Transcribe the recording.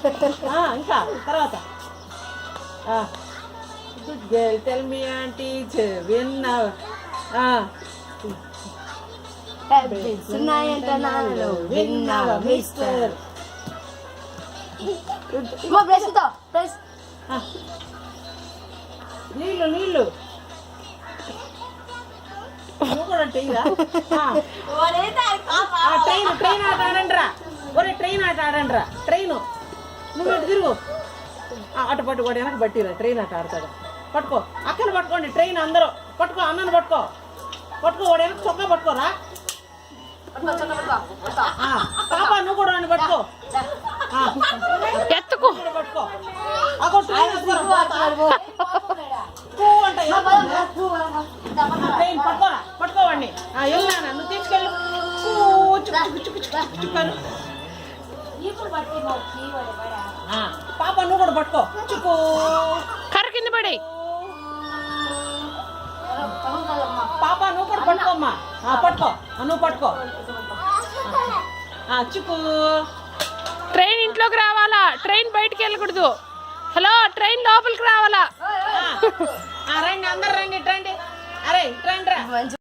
ఇంకా తర్వాత good girl tell me teacher విన్నావా విన్నావా మిస్టర్ నీళ్ళు నీళ్ళు నువ్వు కూడా టీరా ట్రైన్ ట్రైన్ ఆట ఆడండిరా ఒరే ట్రైన్ ఆట ఆడండిరా ట్రైను నువ్వు ఇటు తిరుగు అటు పట్టుకోండి వెనక బట్టిరా ట్రైన్ ఆట ఆడతాడు పట్టుకో అక్కను పట్టుకోండి ట్రైన్ అందరూ పట్టుకో అన్నను పట్టుకో పట్టుకో వాడు వెనక చొక్కా పట్టుకోరా పాప నువ్వు కూడా వాడిని పట్టుకో ఎత్తుకో పట్టుకో అగో ట్రైన్ ట్రైన్ పట్టుకోరా పట్టుకోవాడిని వెళ్ళానా నువ్వు తీసుకెళ్ళు పాప నువ్వు కూడా పట్టుకో చుక్కూ కర్ర కింద పడి పాప నువ్వు కూడా పట్టుకోమ్మా పట్టుకో నువ్వు పట్టుకో చుక్కూ ట్రైన్ ఇంట్లోకి రావాలా ట్రైన్ బయటికి వెళ్ళకూడదు హలో ట్రైన్ లోపలికి రావాలా రండి అందరు రండి రండి అరే రండి రా